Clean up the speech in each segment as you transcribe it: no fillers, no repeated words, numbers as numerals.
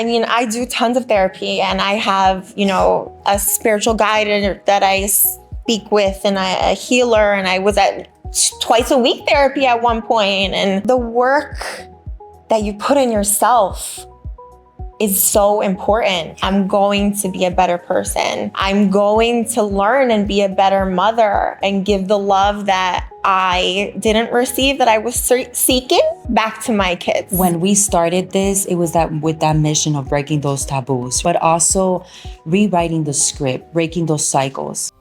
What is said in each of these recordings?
I mean, I do tons of therapy, and I have, a spiritual guide that I speak with, and a healer, and I was at twice a week therapy at one point. And the work that you put in yourself is so important. I'm going to be a better person. I'm going to learn and be a better mother and give the love that I didn't receive, that I was seeking, back to my kids. When we started this, it was with that mission of breaking those taboos, but also rewriting the script, breaking those cycles.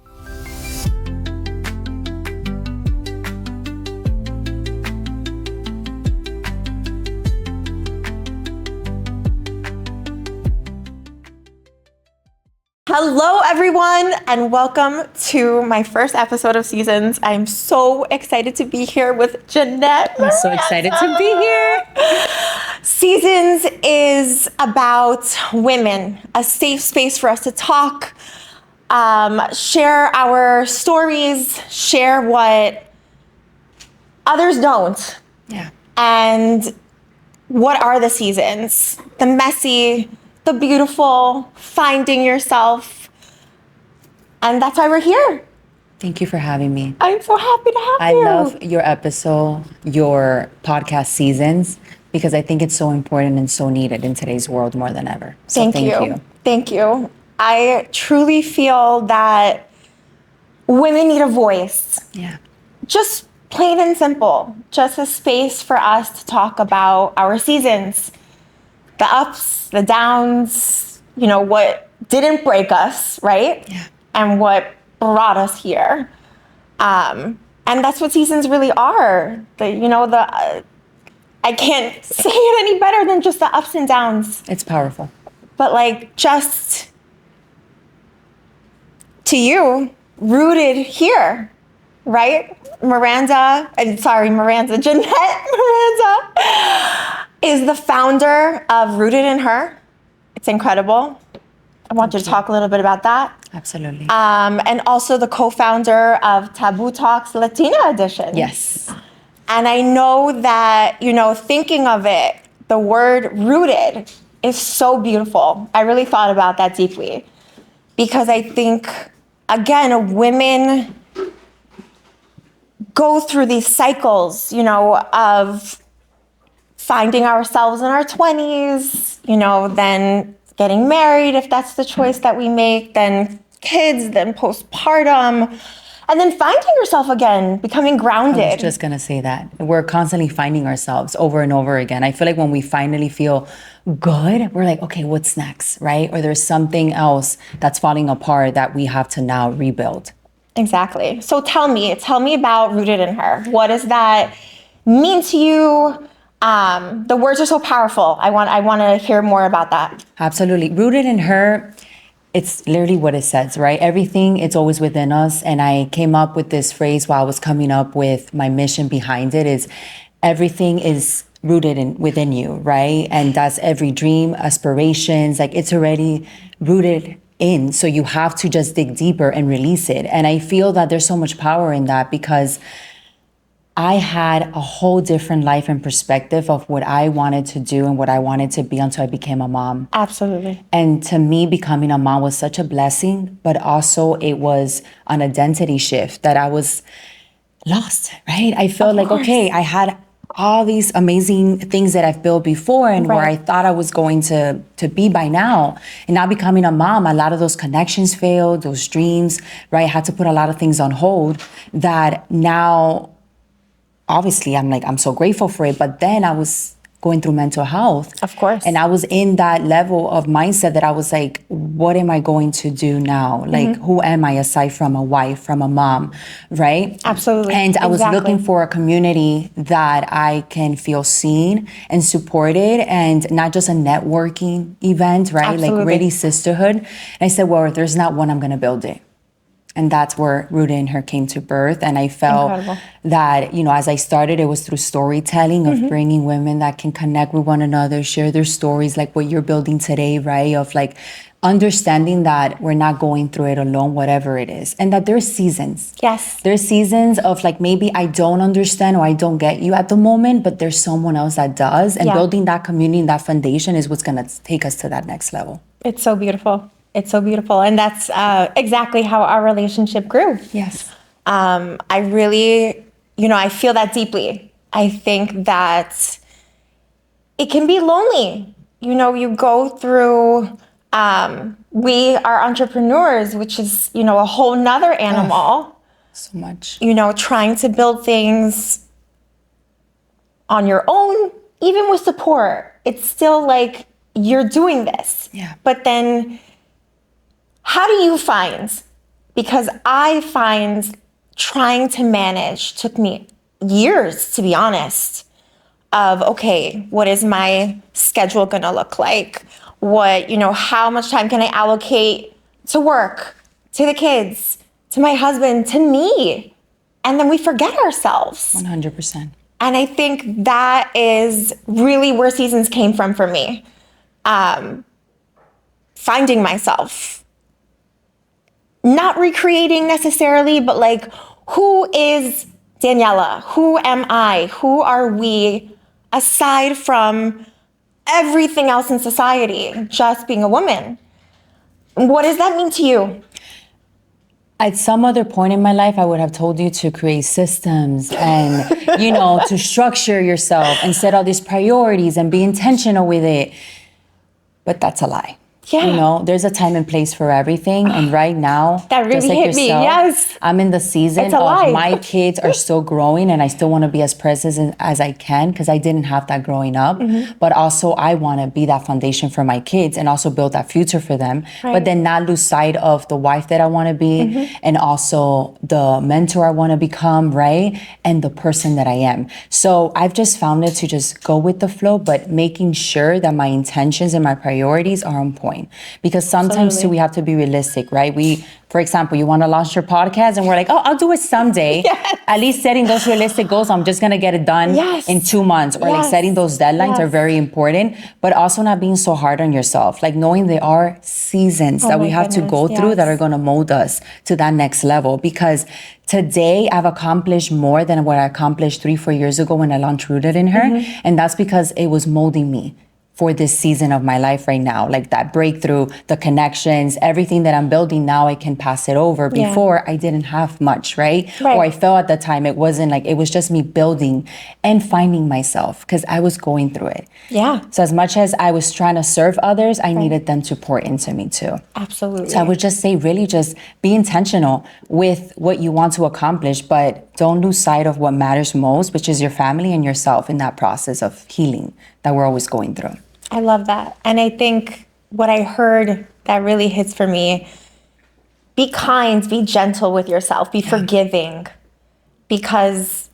Hello, everyone, and welcome to my first episode of Seasons. I'm so excited to be here with Jeanette Miranda. I'm so excited to be here. Seasons is about women, a safe space for us to talk, share our stories, share what others don't. Yeah. And what are the seasons? The messy, the beautiful, finding yourself. And that's why we're here. Thank you for having me. I'm so happy to have you. I love your episode, your podcast Seasons, because I think it's so important and so needed in today's world more than ever. So thank you. Thank you. I truly feel that women need a voice. Yeah. Just plain and simple. Just a space for us to talk about our seasons. The ups, the downs, what didn't break us, right? Yeah. And what brought us here. And that's what seasons really are. I can't say it any better than just the ups and downs. It's powerful. But just to you, rooted here, right? Jeanette Miranda is the founder of Rooted in Her. It's incredible. I want you to talk a little bit about that. Absolutely. And also the co-founder of Taboo Talks Latina Edition. Yes. And I know that, thinking of it, the word rooted is so beautiful. I really thought about that deeply because I think, again, women go through these cycles, of finding ourselves in our 20s, then getting married if that's the choice that we make, then kids, then postpartum, and then finding yourself again, becoming grounded. I was just going to say that. We're constantly finding ourselves over and over again. I feel like when we finally feel good, we're like, okay, what's next, right? Or there's something else that's falling apart that we have to now rebuild. Exactly. So tell me about Rooted in Her. What does that mean to you? The words are so powerful. I want to hear more about that. Absolutely. Rooted in Her, it's literally what it says, right? Everything, it's always within us. And I came up with this phrase while I was coming up with my mission behind it is everything is rooted within you, right? And that's every dream, aspirations, it's already rooted in. So you have to just dig deeper and release it. And I feel that there's so much power in that because I had a whole different life and perspective of what I wanted to do and what I wanted to be until I became a mom. Absolutely. And to me, becoming a mom was such a blessing, but also it was an identity shift that I was lost, right? I felt like, okay, I had all these amazing things that I've built before and where I thought I was going to be by now. And now becoming a mom, a lot of those connections failed, those dreams, right? I had to put a lot of things on hold that now, obviously, I'm so grateful for it. But then I was going through mental health. Of course. And I was in that level of mindset that I was like, what am I going to do now? Who am I aside from a wife, from a mom, right? Absolutely. And I was looking for a community that I can feel seen and supported and not just a networking event, right? Absolutely. Really sisterhood. And I said, well, if there's not one, I'm going to build it. And that's where Rooted in Her came to birth. And I felt that, as I started, it was through storytelling of bringing women that can connect with one another, share their stories, like what you're building today, right? Of understanding that we're not going through it alone, whatever it is, and that there's seasons. Yes. There's seasons of like, maybe I don't understand or I don't get you at the moment, but there's someone else that does. And building that community and that foundation is what's going to take us to that next level. It's so beautiful. It's so beautiful. And that's exactly how our relationship grew. Yes. I really, I feel that deeply. I think that it can be lonely. You go through, we are entrepreneurs, which is, a whole nother animal. So much. Trying to build things on your own, even with support. It's still like you're doing this. Yeah. But then how do you find? Because I find trying to manage took me years, to be honest, of, okay, what is my schedule gonna look like? What, how much time can I allocate to work, to the kids, to my husband, to me? And then we forget ourselves. 100%. And I think that is really where seasons came from for me. Finding myself. Not recreating necessarily, but like, who is Daniela? Who am I? Who are we aside from everything else in society, just being a woman? What does that mean to you? At some other point in my life, I would have told you to create systems and, to structure yourself and set all these priorities and be intentional with it. But that's a lie. Yeah. There's a time and place for everything. And right now, that really just like hit yourself, me. Yes. I'm in the season of lie. my kids are still growing and I still want to be as present as I can because I didn't have that growing up. Mm-hmm. But also I want to be that foundation for my kids and also build that future for them. Right. But then not lose sight of the wife that I want to be and also the mentor I want to become, right? And the person that I am. So I've just found it to just go with the flow, but making sure that my intentions and my priorities are on point. Because sometimes too, we have to be realistic, right? For example, you want to launch your podcast and we're like, oh, I'll do it someday. Yes. At least setting those realistic goals, I'm just going to get it done in 2 months. Or like setting those deadlines are very important, but also not being so hard on yourself. Like knowing there are seasons that we have to go through that are going to mold us to that next level. Because today I've accomplished more than what I accomplished 3-4 years ago when I launched Rooted in Her. And that's because it was molding me for this season of my life right now. Like that breakthrough, the connections, everything that I'm building now, I can pass it over. Before I didn't have much, right? Or I felt at the time it wasn't like, it was just me building and finding myself because I was going through it. Yeah. So as much as I was trying to serve others, I needed them to pour into me too. Absolutely. So I would just say, really just be intentional with what you want to accomplish, but don't lose sight of what matters most, which is your family and yourself in that process of healing that we're always going through. I love that. And I think what I heard that really hits for me, be kind, be gentle with yourself, be forgiving, because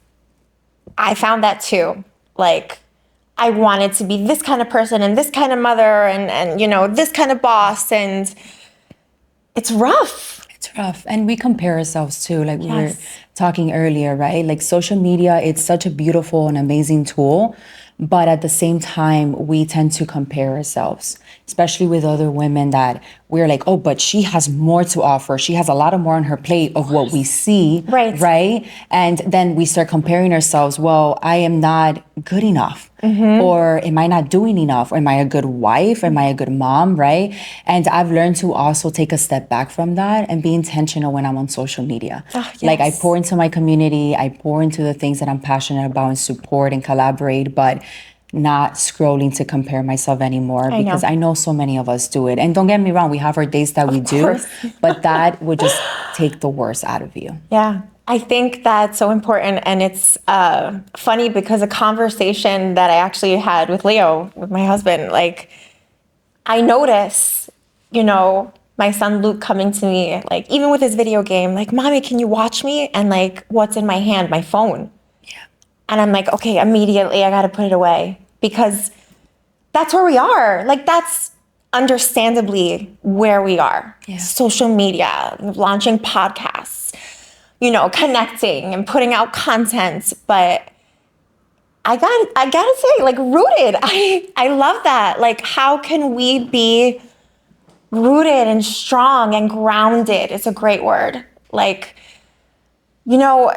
I found that too. Like I wanted to be this kind of person and this kind of mother and this kind of boss, and it's rough. It's rough. And we compare ourselves too, like we were talking earlier, right? Like social media, it's such a beautiful and amazing tool. But at the same time, we tend to compare ourselves, especially with other women that we're like, oh, but she has more to offer. She has a lot more on her plate of what we see, right? And then we start comparing ourselves. Well, I am not good enough. Or am I not doing enough? Or am I a good wife? Am I a good mom, right? And I've learned to also take a step back from that and be intentional when I'm on social media. Like I pour into my community, I pour into the things that I'm passionate about and support and collaborate, but not scrolling to compare myself anymore because I know so many of us do it. And don't get me wrong, we have our days that we do, but that would just take the worst out of you. Yeah. I think that's so important. And it's funny because a conversation that I actually had with Leo, with my husband, like I notice, my son Luke coming to me, like even with his video game, like, Mommy, can you watch me? And like, what's in my hand? My phone. Yeah. And I'm like, okay, immediately I got to put it away because that's where we are. Like that's understandably where we are. Yeah. Social media, launching podcasts, connecting and putting out content. But I gotta say, like Rooted, I love that. Like, how can we be rooted and strong and grounded is a great word. Like,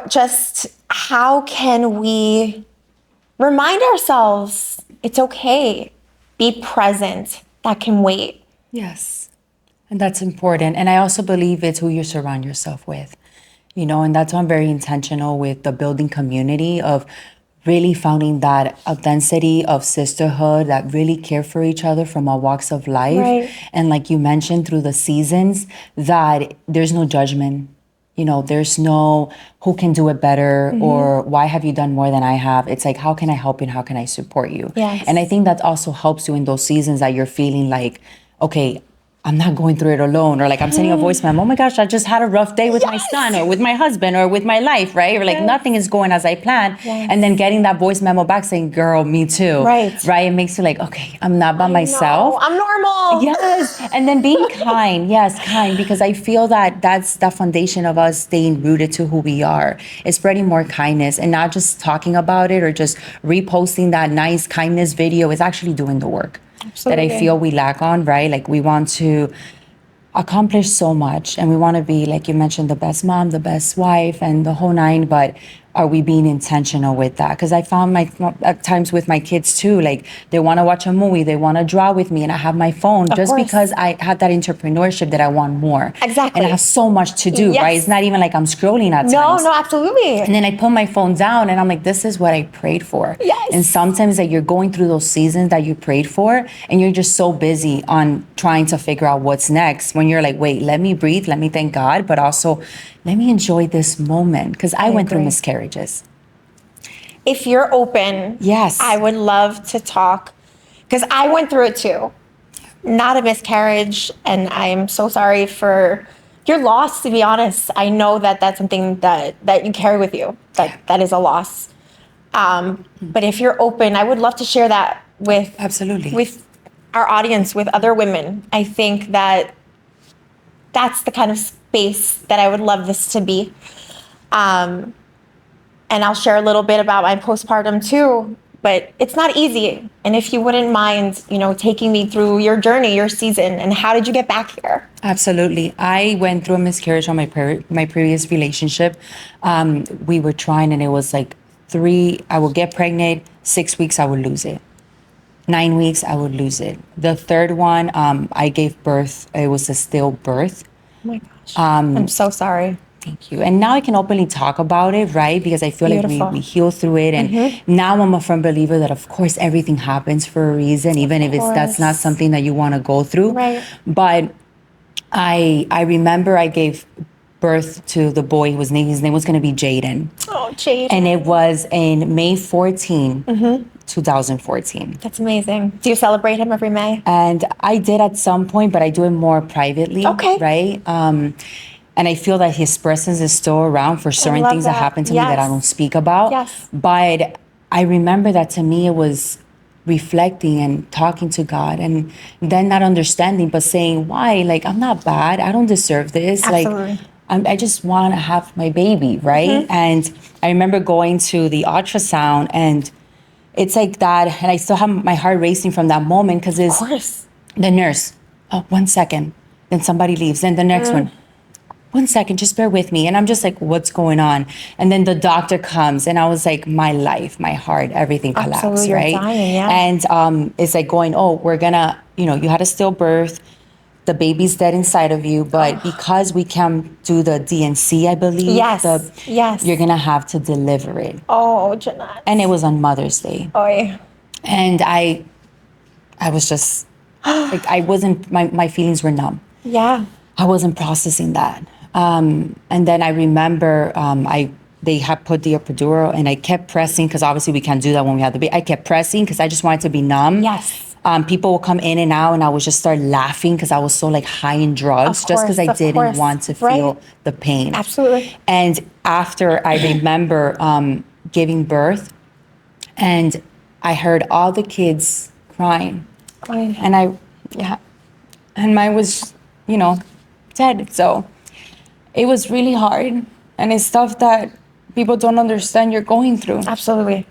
just how can we remind ourselves it's okay, be present, that can wait. Yes. And that's important. And I also believe it's who you surround yourself with, and that's why I'm very intentional with the building community of really finding that authenticity of sisterhood that really care for each other from all walks of life. Right. And like you mentioned, through the seasons, that there's no judgment. There's no who can do it better or why have you done more than I have. It's like, how can I help you and how can I support you? Yes. And I think that also helps you in those seasons that you're feeling like, okay, I'm not going through it alone. Or like I'm sending a voice memo, oh my gosh, I just had a rough day with my son or with my husband or with my life, right? Or like nothing is going as I planned. Yes. And then getting that voice memo back saying, girl, me too. Right. It makes you like, okay, I'm not by myself. No, I'm normal. Yes. And then being kind. Yes, kind. Because I feel that that's the foundation of us staying rooted to who we are. Is spreading more kindness and not just talking about it or just reposting that nice kindness video. Is actually doing the work. Absolutely. That I feel we lack on, right? Like we want to accomplish so much and we want to be, like you mentioned, the best mom, the best wife and the whole nine, but are we being intentional with that? Because I found at times with my kids too, like they want to watch a movie, they want to draw with me and I have my phone just because I had that entrepreneurship that I want more. Exactly. And I have so much to do, right? It's not even like I'm scrolling at times. No, absolutely. And then I put my phone down and I'm like, this is what I prayed for. Yes. And sometimes that you're going through those seasons that you prayed for and you're just so busy on trying to figure out what's next when you're like, wait, let me breathe, let me thank God, but also let me enjoy this moment because I went through miscarriages. If you're open, yes, I would love to talk because I went through it too. Not a miscarriage, and I am so sorry for your loss, to be honest. I know that that's something that you carry with you, that is a loss. But if you're open, I would love to share that with absolutely with our audience, with other women. I think that that's the kind of space that I would love this to be. And I'll share a little bit about my postpartum too, but it's not easy. And if you wouldn't mind, taking me through your journey, your season, and how did you get back here? Absolutely. I went through a miscarriage on my previous relationship. We were trying and it was like 3, I would get pregnant, 6 weeks, I would lose it. 9 weeks, I would lose it. The third one, I gave birth. It was a stillbirth. Oh my gosh. I'm so sorry. Thank you. And now I can openly talk about it, right? Because I feel Beautiful. like we heal through it. And now I'm a firm believer that, of course, everything happens for a reason, even if that's not something that you want to go through. Right. But I remember I gave birth to the boy. His name was going to be Jaden. Oh, Jaden. And it was in May 14, 2014. That's amazing. Do you celebrate him every May? And I did at some point, but I do it more privately. Okay. Right? And I feel that his presence is still around for certain things that happen to me that I don't speak about. Yes. But I remember that to me, it was reflecting and talking to God and then not understanding, but saying, why? Like, I'm not bad. I don't deserve this. Absolutely. Like, I just want to have my baby, right? And I remember going to the ultrasound and it's like that. And I still have my heart racing from that moment because it's the nurse. Oh, 1 second. Then somebody leaves. Then the next one. 1 second, just bear with me. And I'm just like, what's going on? And then the doctor comes and I was like, my life, my heart, everything collapsed, Absolutely, right? you're dying, yeah. And it's like going, oh, we're gonna, you had a stillbirth, the baby's dead inside of you, but because we can't do the DNC, I believe, yes, you're gonna have to deliver it. Oh, Jeanette. And it was on Mother's Day. Oy. And I was just, like, I wasn't, my feelings were numb. Yeah. I wasn't processing that. And then I remember they had put the epidural and I kept pressing because obviously we can't do that when we have the baby. I kept pressing because I just wanted to be numb. Yes. People will come in and out and I would just start laughing because I was so like high in drugs just because I didn't want to feel the pain. Absolutely. And after I remember giving birth and I heard all the kids crying. And and mine was, dead. So it was really hard. And it's stuff that people don't understand you're going through. Absolutely.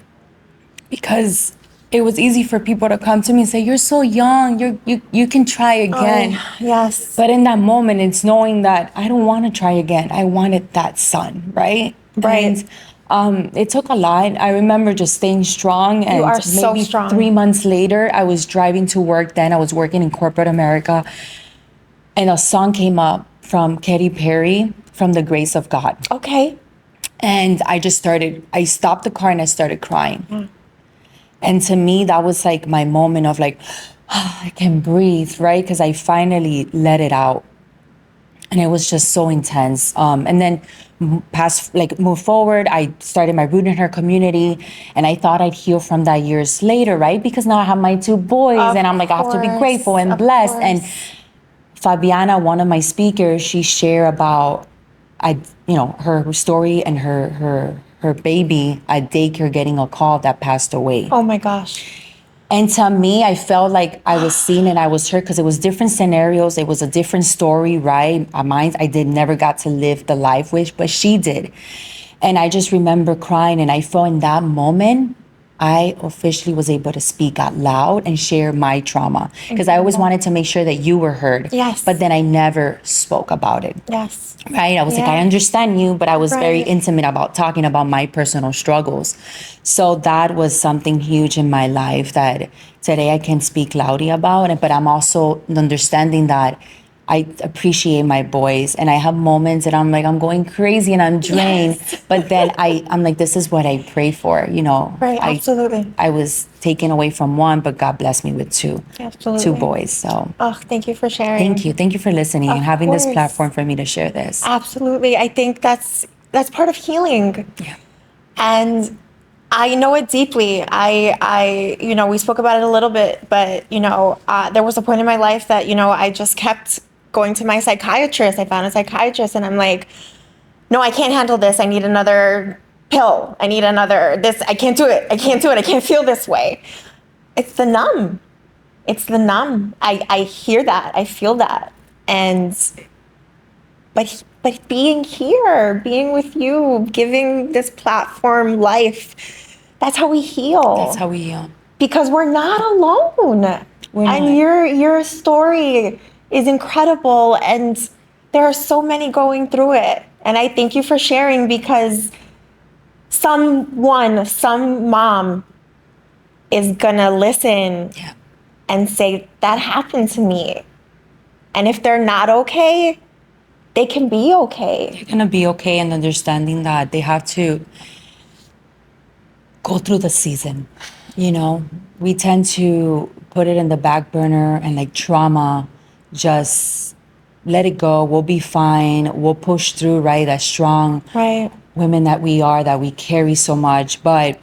Because it was easy for people to come to me and say, "You're so young, you can try again." Oh, yes. But in that moment, it's knowing that I don't want to try again. I wanted that son, right? Right. And it took a lot. I remember just staying strong. And You are so maybe strong. 3 months later, I was driving to work. Then I was working in corporate America, and a song came up from Katy Perry, "From the Grace of God." Okay. And I stopped the car and I started crying. And to me, that was like my moment of like, I can breathe, right? Because I finally let it out. And it was just so intense. And then move forward, I started my Root in Her community, and I thought I'd heal from that years later, right? Because now I have my 2 boys, Of and I'm like, I have to be course, grateful and of blessed. And course. Fabiana, one of my speakers, she shared about her story and her baby at daycare getting a call that passed away. Oh my gosh. And to me, I felt like I was seen and I was heard because it was different scenarios. It was a different story, right? Mine, I never got to live the life with, but she did. And I just remember crying, and I felt in that moment, I officially was able to speak out loud and share my trauma, because I always wanted to make sure that you were heard. Yes. But then I never spoke about it. Yes. Right? I was like, I Yeah. understand you, but I was very Right. intimate about talking about my personal struggles. So that was something huge in my life that today I can speak loudly about it. But I'm also understanding that I appreciate my boys, and I have moments that I'm like, I'm going crazy and I'm drained. Yes. But then I'm like, this is what I pray for, Right, absolutely. I was taken away from one, but God blessed me with two Absolutely. boys. So Oh, thank you for sharing. thank you. Thank you for listening and having this course. platform for me to share this. Absolutely. I think that's part of healing. Yeah. And I know it deeply. We spoke about it a little bit, but, there was a point in my life that, I just kept going to my psychiatrist. I found a psychiatrist, and I'm like, no, I can't handle this. I need another pill. I need another this. I can't do it. I can't do it. I can't feel this way. It's the numb. It's the numb. I hear that. I feel that. But being here, being with you, giving this platform life, that's how we heal. That's how we heal. Because we're not alone. We're not. And your story is incredible, and there are so many going through it. And I thank you for sharing, because some mom is gonna listen and say, that happened to me. And if they're not okay, they can be okay. They're gonna be okay, and understanding that they have to go through the season. We tend to put it in the back burner, and like trauma, just let it go. We'll be fine. We'll push through, right? That strong Right. women that we are, that we carry so much. But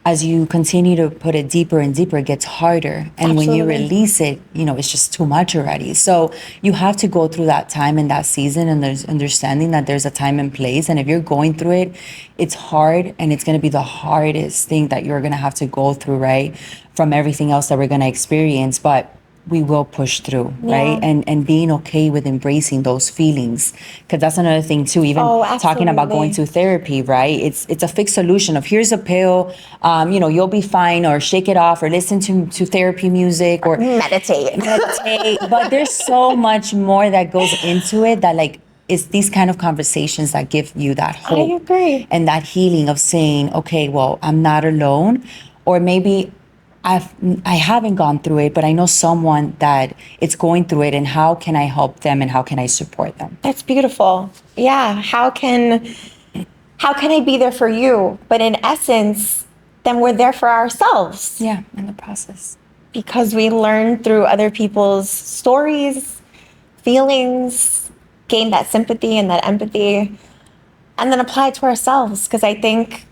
as you continue to put it deeper and deeper, it gets harder. And when you Absolutely. release it, it's just too much already. So you have to go through that time and that season, and there's understanding that there's a time and place. And if you're going through it, it's hard, and it's going to be the hardest thing that you're going to have to go through, right? From everything else that we're going to experience. But we will push through, right? And being okay with embracing those feelings, because that's another thing too. Even talking about going to therapy, right? It's a fixed solution of, here's a pill, you'll be fine, or shake it off, or listen to therapy music, or Meditate. But there's so much more that goes into it, that like, it's these kind of conversations that give you that hope. I agree. And that healing of saying, okay, well, I'm not alone, or maybe I haven't gone through it, but I know someone that it's going through it, and how can I help them, and how can I support them? That's beautiful. Yeah. How can I be there for you? But in essence, then we're there for ourselves. Yeah, in the process. Because we learn through other people's stories, feelings, gain that sympathy and that empathy, and then apply it to ourselves. Because I think,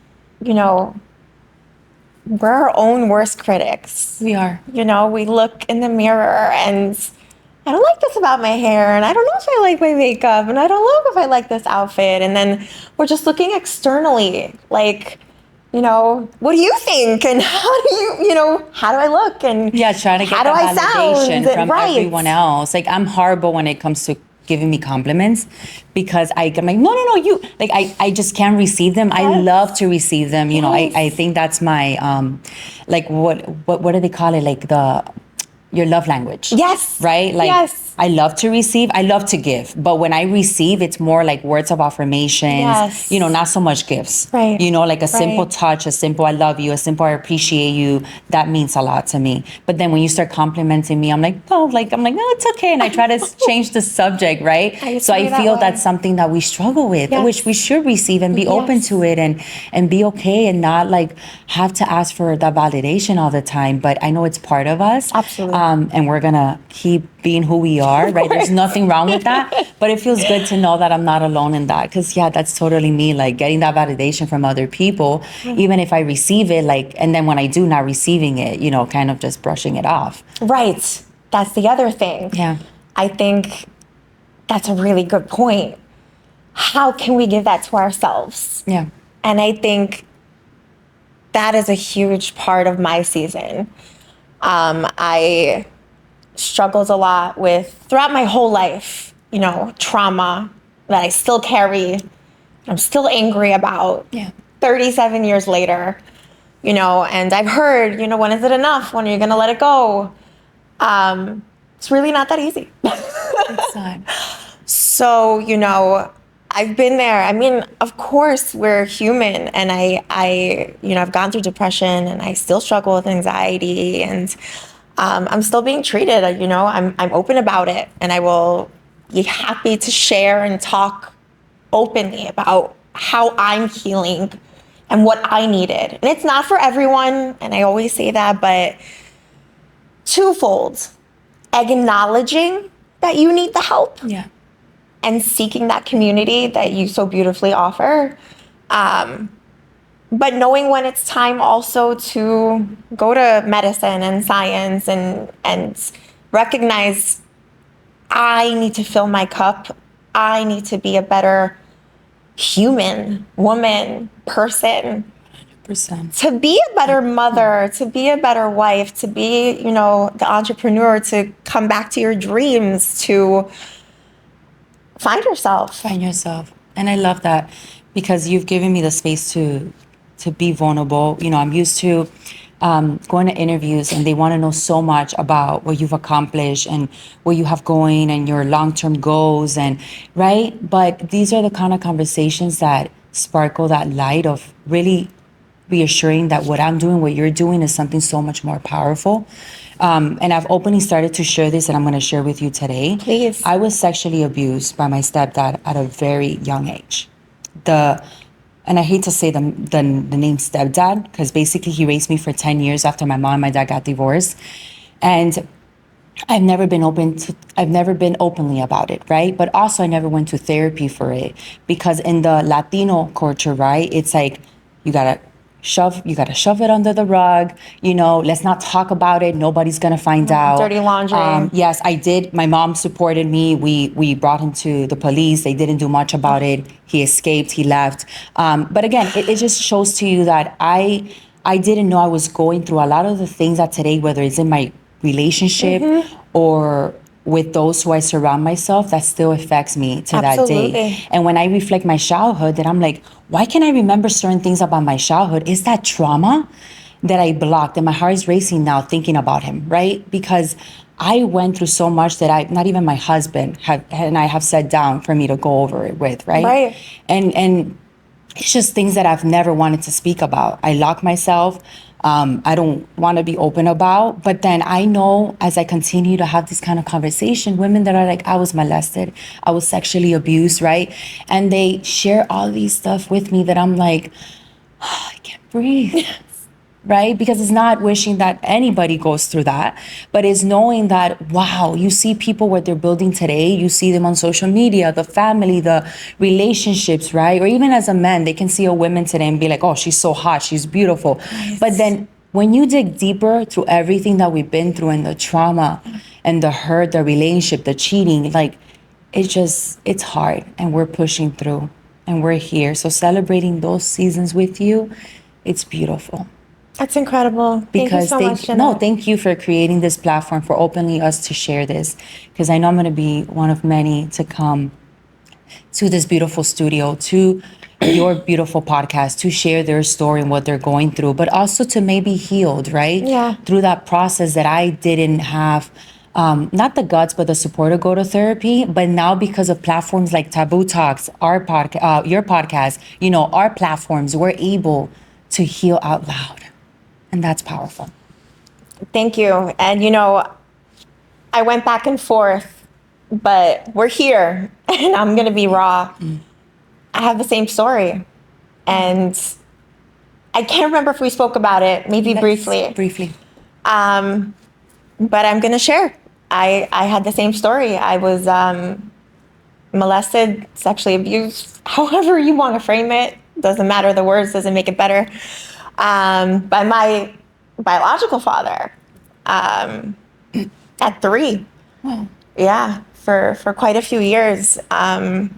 we're our own worst critics. We are. We look in the mirror and, I don't like this about my hair, and I don't know if I like my makeup, and I don't know if I like this outfit. And then we're just looking externally, like, what do you think? And how do I look? And trying to get how do that I validation sound? from Right. everyone else. Like, I'm horrible when it comes to giving me compliments, because I'm like, no, you, like, I just can't receive them. I love to receive them. You know, I think that's my, like, what do they call it? Like your love language. Yes. Right? Like, yes. I love to receive, I love to give. But when I receive, it's more like words of affirmations, Yes. you know, not so much gifts. Right. You know, like a simple touch, a simple I love you, a simple I appreciate you. That means a lot to me. But then when you start complimenting me, I'm like, no, it's okay. And I try to change the subject, right? So I feel that's something that we struggle with, which we should receive and be open to it, and be okay, and not like have to ask for that validation all the time. But I know it's part of us. Absolutely. And we're gonna keep being who we are, right? There's nothing wrong with that. But it feels good to know that I'm not alone in that. Because that's totally me, like getting that validation from other people, even if I receive it, like, and then when I do not receiving it, you know, kind of just brushing it off. Right. That's the other thing. Yeah. I think that's a really good point. How can we give that to ourselves? Yeah. And I think that is a huge part of my season. I struggled a lot with, throughout my whole life, you know, trauma that I still carry, I'm still angry about. 37 years later, you know, and I've heard, you know, when is it enough? When are you going to let it go? It's really not that easy. It's not. So, you know, I've been there. I mean, of course we're human, and I, you know, I've gone through depression, and I still struggle with anxiety, and I'm still being treated. You know, I'm open about it, and I will be happy to share and talk openly about how I'm healing and what I needed. And it's not for everyone, and I always say that, but twofold: acknowledging that you need the help. Yeah. And seeking that community that you so beautifully offer. But knowing when it's time also to go to medicine and science, and recognize I need to fill my cup. I need to be a better human, woman, person. 100%. To be a better mother, to be a better wife, to be, you know, the entrepreneur, to come back to your dreams, to find yourself. Find yourself. And I love that, because you've given me the space to be vulnerable. You know, I'm used to going to interviews, and they want to know so much about what you've accomplished and what you have going and your long-term goals, and right. But these are the kind of conversations that sparkle that light of really reassuring that what I'm doing, what you're doing, is something so much more powerful. And I've openly started to share this, and I'm going to share with you today. Please. I was sexually abused by my stepdad at a very young age. And I hate to say the name stepdad, because basically he raised me for 10 years after my mom and my dad got divorced. And I've never been openly about it, right? But also I never went to therapy for it, because in the Latino culture, right, it's like you gotta shove it under the rug, you know, let's not talk about it, nobody's gonna find out. Dirty laundry. Yes, I did. My mom supported me. We brought him to the police. They didn't do much about it. He escaped, he left. But again, it just shows to you that I didn't know I was going through a lot of the things that today, whether it's in my relationship or with those who I surround myself, that still affects me to Absolutely. that day. And when I reflect my childhood, then I'm like, why can't I remember certain things about my childhood? Is that trauma that I blocked? And my heart is racing now thinking about him, right? Because I went through so much that not even my husband and I have sat down for me to go over it with, right? Right. And it's just things that I've never wanted to speak about. I lock myself. I don't want to be open about. But then I know, as I continue to have this kind of conversation, women that are like, I was molested, I was sexually abused, right? And they share all these stuff with me that I'm like, oh, I can't breathe. Right? Because it's not wishing that anybody goes through that, but it's knowing that, wow, you see people what they're building today, you see them on social media, the family, the relationships, right? Or even as a man, they can see a woman today and be like, oh, she's so hot, she's beautiful. Right. But then when you dig deeper through everything that we've been through, and the trauma and the hurt, the relationship, the cheating, like it's hard, and we're pushing through, and we're here. So celebrating those seasons with you, it's beautiful. That's incredible. Because Thank you so much, Jeanette. thank you for creating this platform, for opening us to share this, because I know I'm going to be one of many to come to this beautiful studio, to your beautiful podcast, to share their story and what they're going through, but also to maybe healed, right? Yeah. Through that process that I didn't have, not the guts, but the support to go to therapy. But now, because of platforms like Taboo Talks, our podcast, your podcast, our platforms, we're able to heal out loud. And that's powerful. Thank you. And, I went back and forth, but we're here and I'm going to be raw. I have the same story. And I can't remember if we spoke about it, maybe briefly. Briefly. But I'm going to share. I had the same story. I was molested, sexually abused, however you want to frame it. Doesn't matter. The words doesn't make it better. By my biological father at 3. Wow. Yeah, for quite a few years. And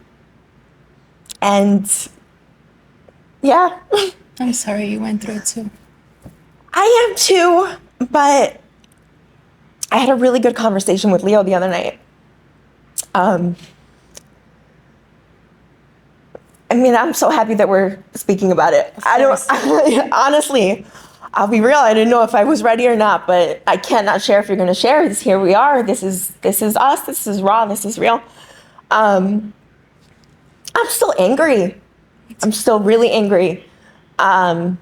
yeah. I'm sorry you went through it too. I am too, but I had a really good conversation with Leo the other night. I'm so happy that we're speaking about it. Honestly, I'll be real. I didn't know if I was ready or not, but I cannot share if you're going to share. Here we are. This is us. This is raw. This is real. I'm still angry. I'm still really angry. And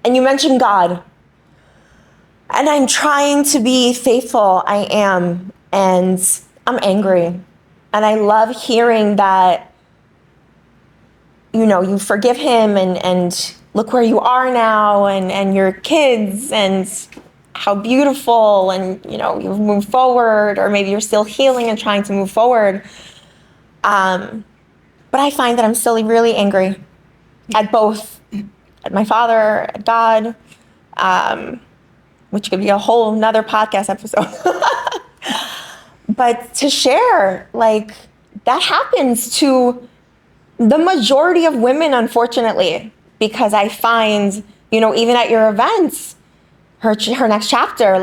you mentioned God. And I'm trying to be faithful. I am. And I'm angry. And I love hearing that, you forgive him and look where you are now and your kids and how beautiful and, you've moved forward, or maybe you're still healing and trying to move forward. But I find that I'm still really angry at both, at my father, at God, which could be a whole nother podcast episode. But to share, that happens to the majority of women, unfortunately, because I find, even at your events, her next chapter,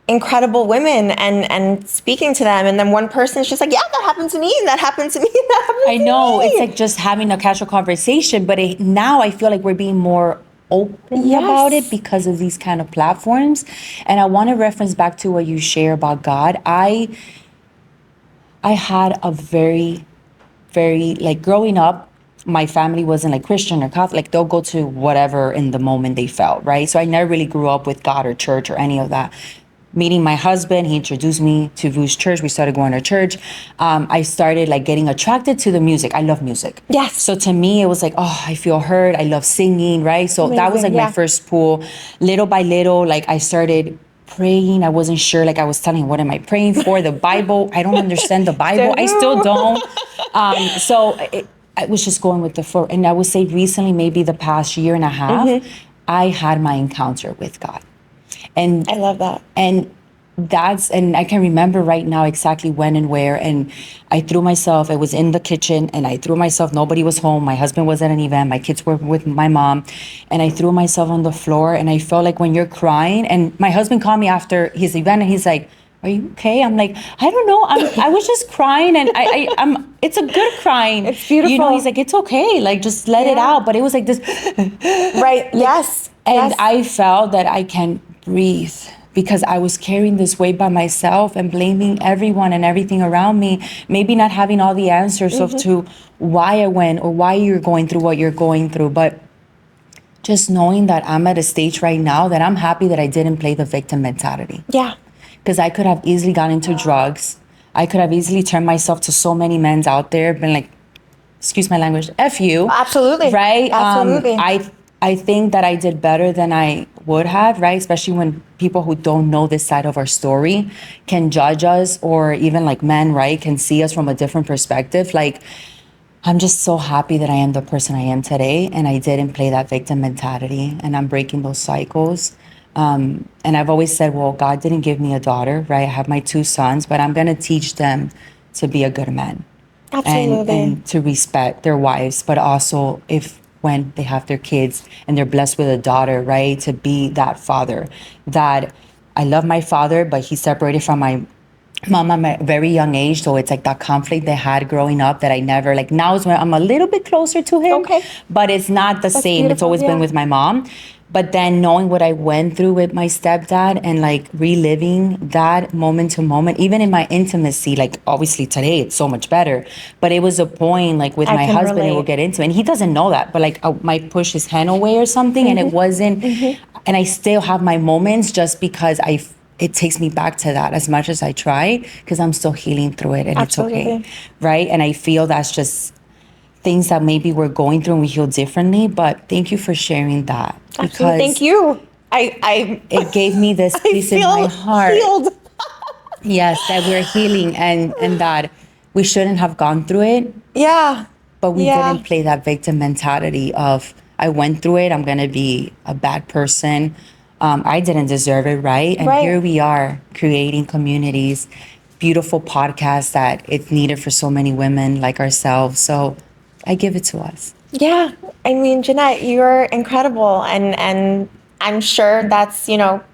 incredible women and speaking to them. And then one person is just like, yeah, that happened to me. That happened to me. That happened to me. I know. It's like just having a casual conversation. But now I feel like we're being more open about it because of these kind of platforms. And I want to reference back to what you share about God. I had a very, very, growing up, my family wasn't Christian or Catholic. They'll go to whatever in the moment they felt, right? So I never really grew up with God or church or any of that. Meeting my husband, he introduced me to Vu's church. We started going to church. I started getting attracted to the music. I love music. Yes. So to me, it was I feel heard. I love singing, right? So amazing. That was my first pull. Little by little, I started praying. I wasn't sure. I was telling him, what am I praying for? The Bible. I don't understand the Bible. I still don't. I was just going with the flow. And I would say recently, maybe the past year and a half, I had my encounter with God. And I love that. And I can remember right now exactly when and where. And I threw myself, I was in the kitchen and I threw myself, nobody was home. My husband was at an event. My kids were with my mom. And I threw myself on the floor and I felt like when you're crying, and my husband called me after his event and he's like, are you okay? I'm like, I don't know. I was just crying and it's a good crying. It's beautiful. He's like, it's okay. Just let it out. But it was like this. Right. Yes. And I felt that I can breathe because I was carrying this weight by myself and blaming everyone and everything around me, maybe not having all the answers to why I went or why you're going through what you're going through. But just knowing that I'm at a stage right now that I'm happy that I didn't play the victim mentality. Yeah. Because I could have easily gone into drugs. I could have easily turned myself to so many men out there, been like, excuse my language, F you. Absolutely. Right? Absolutely. I think that I did better than I would have, right? Especially when people who don't know this side of our story can judge us, or even men, right, can see us from a different perspective. I'm just so happy that I am the person I am today, and I didn't play that victim mentality, and I'm breaking those cycles. And I've always said, well, God didn't give me a daughter, right? I have my 2 sons, but I'm going to teach them to be a good man. Absolutely. And to respect their wives, but also when they have their kids and they're blessed with a daughter, right? To be that father. That I love my father, but he's separated from my mom at a very young age. So it's like that conflict they had growing up that I never, like now is when I'm a little bit closer to him. Okay. But it's not the same. It's beautiful, always been yeah. with my mom. But then knowing what I went through with my stepdad and like reliving that moment to moment, even in my intimacy, like obviously today it's so much better. But it was a point like with I my can husband, and we'll relate. get into it. And he doesn't know that, but like I might push his hand away or something. And it wasn't, and I still have my moments just because it takes me back to that as much as I try, because I'm still healing through it and Absolutely. it's okay, right? And I feel that's just things that maybe we're going through and we heal differently. But thank you for sharing that. Absolutely. Thank you. It gave me this I peace in my feel heart. healed. Yes, that we're healing and that we shouldn't have gone through it, Yeah. but we Yeah. didn't play that victim mentality of I went through it, I'm gonna be a bad person. I didn't deserve it, right? And Right. here we are creating communities, beautiful podcasts that it's needed for so many women like ourselves. So I give it to us. Yeah. I mean, Jeanette, you're incredible. And I'm sure that's,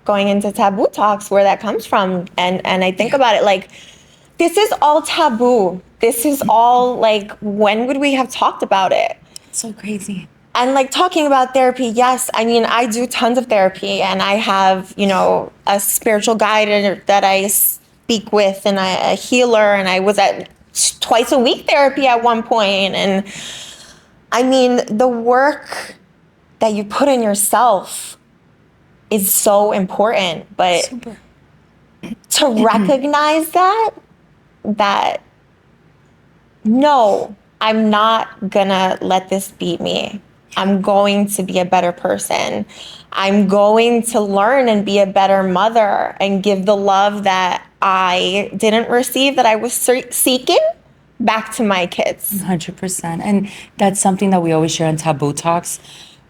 going into taboo talks where that comes from. And I think about it like, this is all taboo. This is all like, when would we have talked about it? So crazy. And like talking about therapy, yes, I mean, I do tons of therapy and I have, a spiritual guide that I speak with and a healer, and I was at twice a week therapy at one point. And I mean, the work that you put in yourself is so important, but Super. to recognize that no, I'm not gonna let this beat me. I'm going to be a better person. I'm going to learn and be a better mother and give the love that I didn't receive, that I was seeking, back to my kids. 100%. And that's something that we always share on Taboo Talks.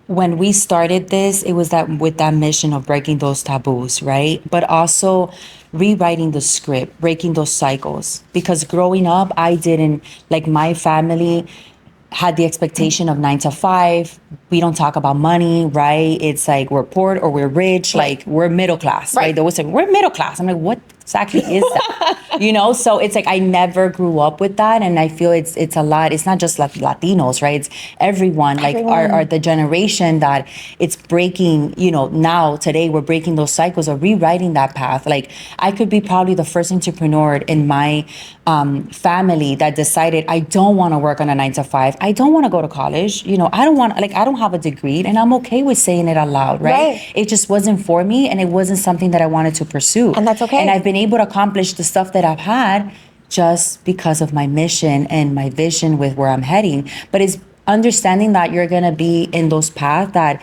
When we started this, it was that with that mission of breaking those taboos, right? But also rewriting the script, breaking those cycles. Because growing up, I didn't, like my family had the expectation of 9 to 5. We don't talk about money, right? It's like we're poor or we're rich, Right. like we're middle class, right? Right. They always say, we're middle class. I'm like, what exactly is that? So it's like I never grew up with that. And I feel it's a lot. It's not just like Latinos, right? It's everyone, like our the generation that it's breaking, now today we're breaking those cycles of rewriting that path. Like I could be probably the first entrepreneur in my family that decided I don't want to work on a 9 to 5. I don't want to go to college. I don't have a degree, and I'm okay with saying it out loud, right? It just wasn't for me, and it wasn't something that I wanted to pursue. And that's okay. And I've been able to accomplish the stuff that I've had just because of my mission and my vision with where I'm heading. But it's understanding that you're going to be in those paths that,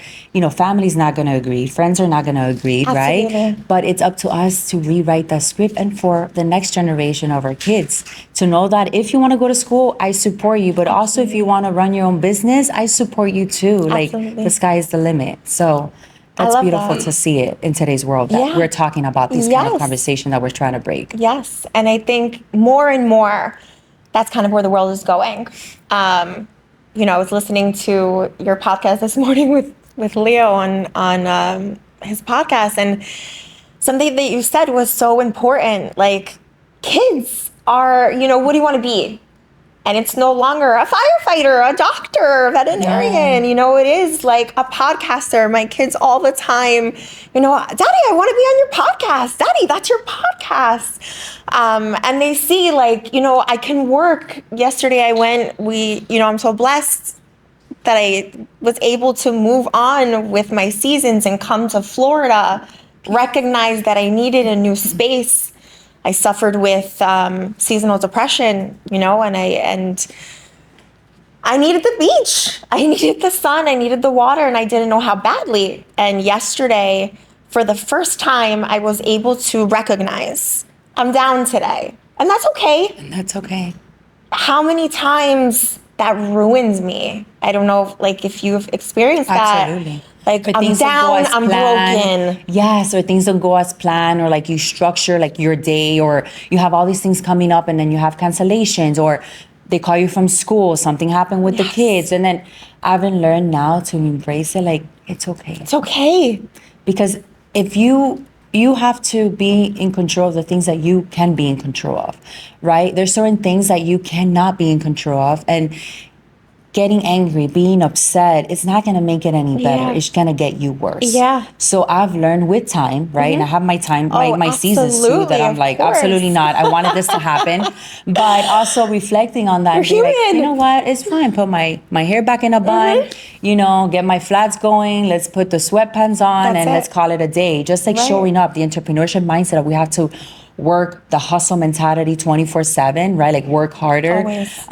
family's not going to agree, friends are not going to agree, Absolutely. right? But it's up to us to rewrite that script, and for the next generation of our kids to know that if you want to go to school, I support you. But also if you want to run your own business, I support you too. Like Absolutely. the sky is the limit. So that's love beautiful that. to see it in today's world, that Yeah. we're talking about these kind of Yes. conversations that we're trying to break. Yes, and I think more and more, that's kind of where the world is going. I was listening to your podcast this morning with Leo on his podcast, and something that you said was so important. Like, kids are, what do you want to be? And it's no longer a firefighter, a doctor, a veterinarian. It is like a podcaster. My kids all the time, Daddy, I want to be on your podcast. Daddy, that's your podcast. And they see I can work. Yesterday I'm so blessed that I was able to move on with my seasons and come to Florida, recognize that I needed a new space. I suffered with seasonal depression, and I needed the beach. I needed the sun. I needed the water, and I didn't know how badly. And yesterday, for the first time, I was able to recognize I'm down today, and that's okay. And that's okay. How many times that ruins me? I don't know if you've experienced that. Absolutely. Like, Or I'm things don't go down, as I'm planned. broken. Yes, or things don't go as planned, or you structure your day, or you have all these things coming up and then you have cancellations, or they call you from school, something happened with the kids. And then I've been learned now to embrace it. Like, it's okay. It's okay. Because if you have to be in control of the things that you can be in control of, right? There's certain things that you cannot be in control of. And getting angry, being upset, it's not going to make it any better. Yeah. It's going to get you worse. Yeah. So I've learned with time, right? And I have my time, my seasons too, that I'm like, course. absolutely not. I wanted this to happen. But also reflecting on that, and being like, you know what? It's fine. Put my hair back in a bun, you know, get my flats going. Let's put the sweatpants on and let's call it a day. Just like showing up, the entrepreneurship mindset that we have to work, the hustle mentality 24/7, right? Like work harder. Always.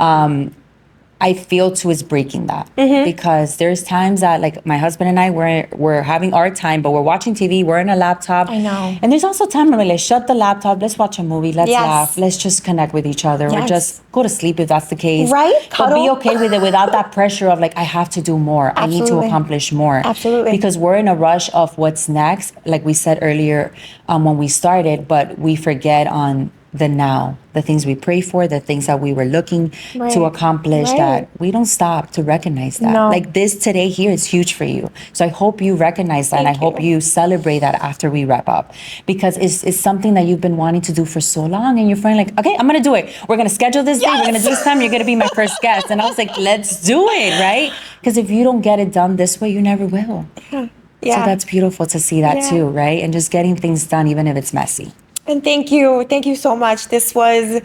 I feel too is breaking that because there's times that like my husband and I we're having our time, but we're watching TV, we're in a laptop. I know. And there's also time where like shut the laptop, let's watch a movie, let's laugh, let's just connect with each other, or just go to sleep if that's the case. Right? But be okay with it without that pressure of like I have to do more. I need to accomplish more. Absolutely. Because we're in a rush of what's next, like we said earlier when we started, but we forget on the now, the things we pray for, the things that we were looking to accomplish, that we don't stop to recognize that. Like this today here is huge for you. So I hope you recognize that, and I hope you celebrate that after we wrap up, because it's something that you've been wanting to do for so long, and you're finally like, okay, I'm gonna do it. We're gonna schedule this day, we're gonna do this time, you're gonna be my first guest. And I was like, let's do it, right? Because if you don't get it done this way, you never will. So that's beautiful to see that too, right? And just getting things done, even if it's messy. And thank you so much. This was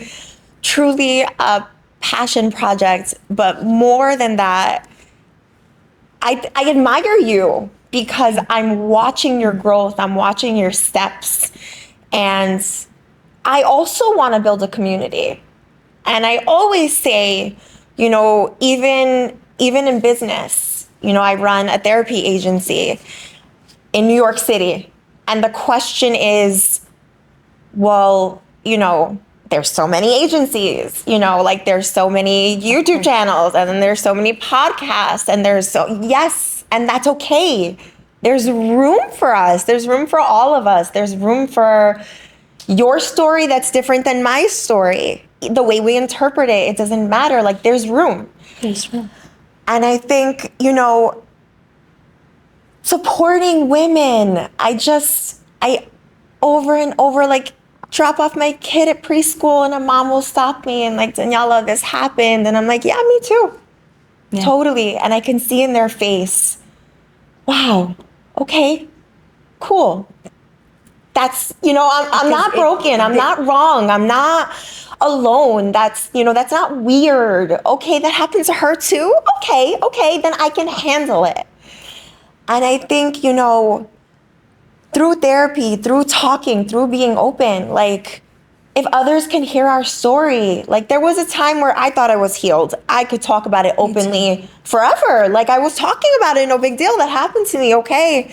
truly a passion project, but more than that, I admire you because I'm watching your growth, I'm watching your steps, and I also want to build a community. And I always say, you know, even in business, you know, I run a therapy agency in New York City, and the question is, well, you know, there's so many agencies, you know, like there's so many YouTube channels, and then there's so many podcasts, and and that's okay. There's room for us. There's room for all of us. There's room for your story that's different than my story. The way we interpret it, it doesn't matter. Like there's room. There's room. And I think, you know, supporting women, I over and over, like, drop off my kid at preschool and a mom will stop me and like, Daniela, this happened. And I'm like, yeah, me too. Totally. And I can see in their face, wow, okay, cool. That's, you know, I'm not broken. I'm not wrong. I'm not alone. That's, you know, that's not weird. Okay, that happens to her too. Okay, then I can handle it. And I think, you know, through therapy, through talking, through being open, like if others can hear our story, like there was a time where I thought I was healed. I could talk about it openly forever. Like I was talking about it, no big deal. That happened to me, okay.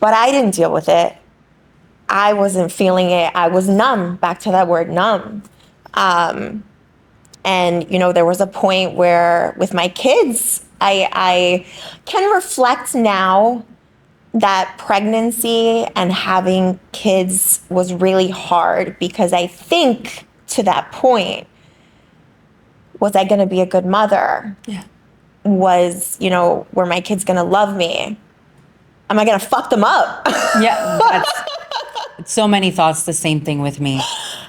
But I didn't deal with it. I wasn't feeling it. I was numb, back to that word numb. And, you know, there was a point where with my kids, I can reflect now that pregnancy and having kids was really hard, because I think to that point, was I going to be a good mother? Yeah. Was, you know, were my kids going to love me? Am I going to fuck them up? Yeah. That's so many thoughts, the same thing with me.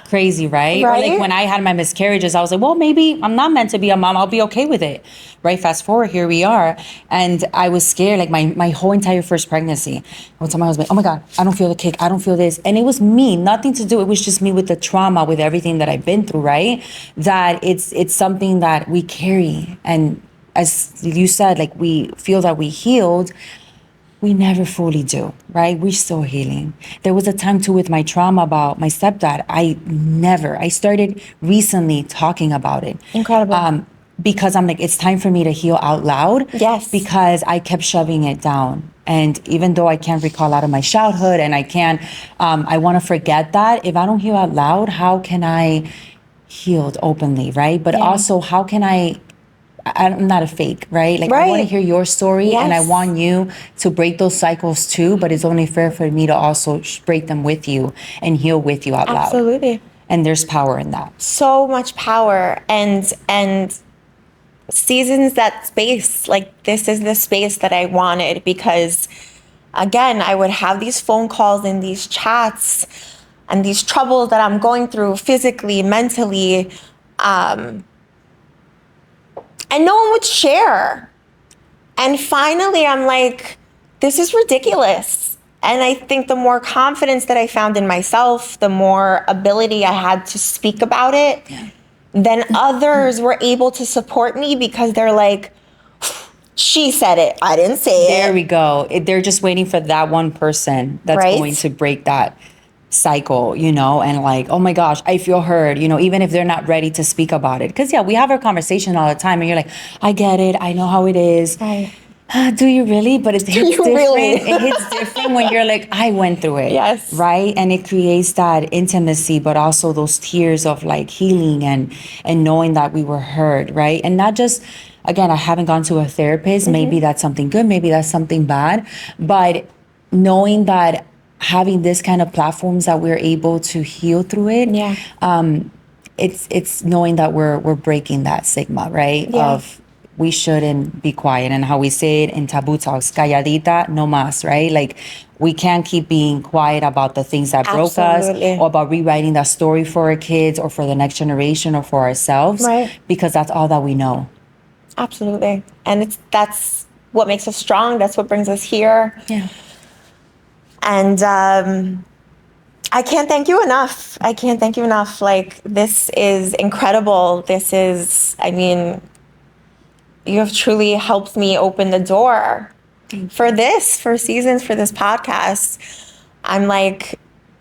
Crazy, right? Or like when I had my miscarriages, I was like, well, maybe I'm not meant to be a mom. I'll be okay with it. Right? Fast forward, here we are. And I was scared, like my whole entire first pregnancy. I would tell my husband, oh my God, I don't feel the kick. I don't feel this. And it was me, nothing to do. It was just me with the trauma, with everything that I've been through, right? That it's something that we carry. And as you said, like we feel that we healed. We never fully do, right? We're still healing. There was a time too with my trauma about my stepdad. I started recently talking about it. Incredible. Because I'm like, it's time for me to heal out loud. Yes. Because I kept shoving it down. And even though I can't recall out of my childhood and I can't, I want to forget that. If I don't heal out loud, how can I heal openly, right? But also, how can I'm not a fake, right? Like I want to hear your story and I want you to break those cycles too, but it's only fair for me to also break them with you and heal with you out loud. Absolutely. And there's power in that. So much power. And seasons that space, like this is the space that I wanted, because again, I would have these phone calls and these chats and these troubles that I'm going through physically, mentally, and no one would share. And finally, I'm like, this is ridiculous. And I think the more confidence that I found in myself, the more ability I had to speak about it, then others were able to support me, because they're like, she said it, I didn't say it. There we go. They're just waiting for that one person that's Right? going to break that cycle, you know, and like, oh my gosh, I feel heard, you know, even if they're not ready to speak about it. Because yeah, we have our conversation all the time and you're like, I get it, I know how it is. Right. Do you really? But it hits different. Really? It hits different when you're like, I went through it. Yes. Right? And it creates that intimacy, but also those tears of like healing and knowing that we were heard, right? And not just, again, I haven't gone to a therapist. Maybe that's something good, maybe that's something bad. But knowing that having this kind of platforms that we're able to heal through it, it's knowing that we're breaking that stigma, right? Yeah. Of we shouldn't be quiet, and how we say it in taboo talks, calladita no más, right? Like we can't keep being quiet about the things that broke us, Absolutely. or about rewriting that story for our kids or for the next generation or for ourselves, Right. because that's all that we know. Absolutely. And that's what makes us strong. That's what brings us here. Yeah. And I can't thank you enough. I can't thank you enough. Like, this is incredible. This is, I mean, you have truly helped me open the door for seasons, for this podcast. I'm like,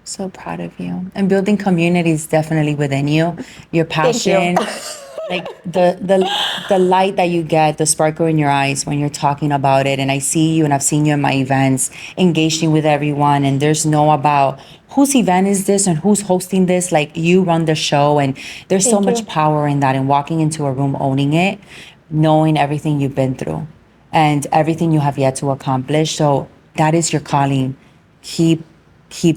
So proud of you. And building community is definitely within you. Your passion, like the light that you get, the sparkle in your eyes when you're talking about it. And I see you, and I've seen you in my events, engaging with everyone. And there's no about whose event is this and who's hosting this. Like, you run the show, and there's so much power in that. And walking into a room, owning it, knowing everything you've been through and everything you have yet to accomplish. So that is your calling. Keep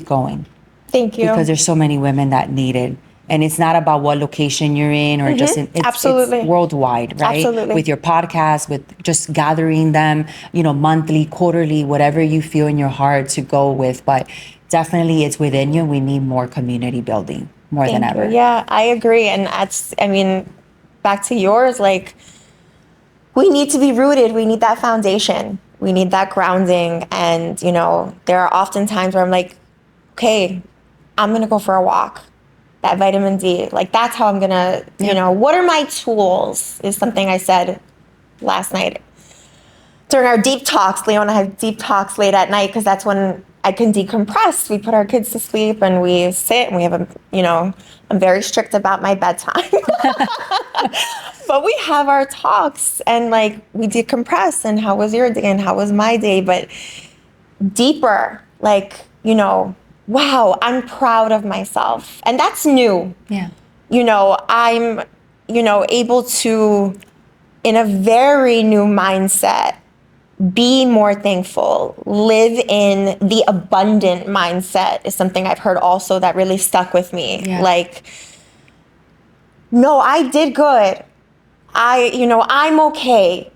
going. thank you. Because there's so many women that need it. And it's not about what location you're in or just Absolutely. It's worldwide, right? Absolutely. With your podcast, with just gathering them, you know, monthly, quarterly, whatever you feel in your heart to go with. But definitely it's within you. We need more community building more than Thank you. ever. Yeah, I agree. And that's, I mean, back to yours, like, we need to be rooted. We need that foundation. We need that grounding. And, you know, there are often times where I'm like, okay, I'm going to go for a walk. That vitamin D, like, that's how I'm going to, you know, what are my tools is something I said last night. During our deep talks, Leo and I have deep talks late at night, because that's when I can decompress. We put our kids to sleep and we sit and we have I'm very strict about my bedtime. But we have our talks and like we decompress, and how was your day and how was my day, but deeper, like, you know, wow, I'm proud of myself. And that's new. Yeah. You know, I'm, you know, able to, in a very new mindset, be more thankful, live in the abundant mindset is something I've heard also that really stuck with me. Yeah. Like, no, I did good. I'm okay.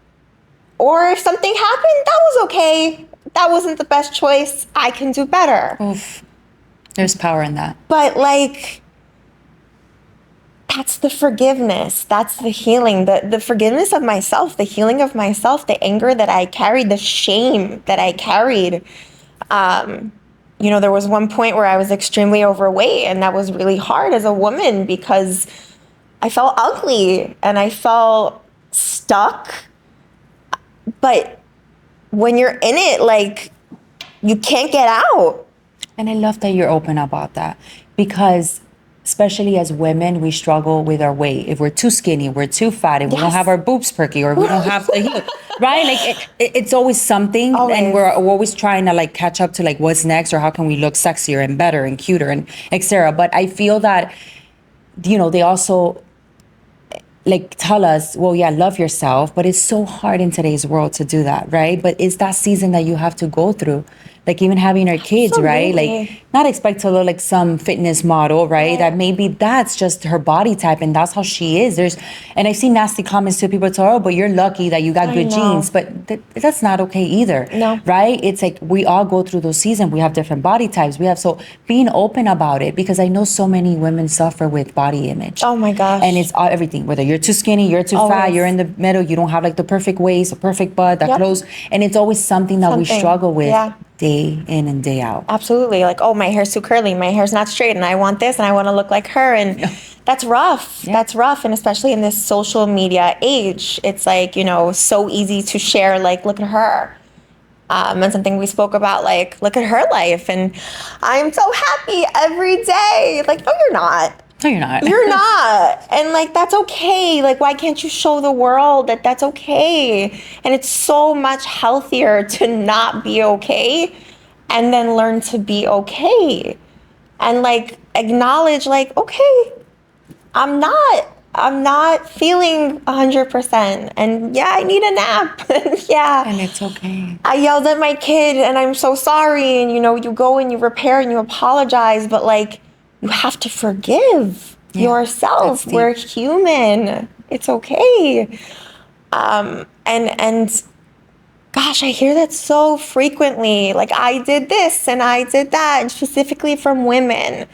Or if something happened, that was okay. That wasn't the best choice. I can do better. Oof. There's power in that. But like, that's the forgiveness. That's the healing, the forgiveness of myself, the healing of myself, the anger that I carried, the shame that I carried. You know, there was one point where I was extremely overweight, and that was really hard as a woman because I felt ugly and I felt stuck. But when you're in it, like, you can't get out. And I love that you're open about that, because especially as women, we struggle with our weight. If we're too skinny, we're too fat, if we don't have our boobs perky, or we don't have the heel, right? Like it's always something. Always. And we're always trying to like catch up to like what's next, or how can we look sexier and better and cuter and etc. But I feel that, you know, they also like tell us, well, yeah, love yourself, but it's so hard in today's world to do that, right? But it's that season that you have to go through, like even having our kids, right? Absolutely. Like not expect to look like some fitness model, right? That maybe that's just her body type and that's how she is. And I've seen nasty comments to people tell, oh, but you're lucky that you got good genes, but that's not okay either, No. right? It's like we all go through those seasons. We have different body types. So being open about it, because I know so many women suffer with body image. Oh my gosh. And it's everything, whether you're too skinny, you're too fat, you're in the middle, you don't have like the perfect waist, a perfect butt, that clothes. And it's always something that we struggle with day in and day out. Absolutely. Like, oh, my hair's too curly, my hair's not straight, and I want this and I want to look like her. And that's rough. That's rough. And especially in this social media age, it's like, you know, so easy to share, like, look at her. And something we spoke about, like, look at her life. And I'm so happy every day. Like, no, you're not. No, you're not. You're not. And like, that's okay. Like, why can't you show the world that that's okay? And it's so much healthier to not be okay and then learn to be okay. And like, acknowledge like, okay, I'm not feeling 100%. And yeah, I need a nap. And it's okay. I yelled at my kid and I'm so sorry. And you know, you go and you repair and you apologize, but like, you have to forgive yourself. We're human. It's okay. And gosh, I hear that so frequently. Like, I did this and I did that, and specifically from women.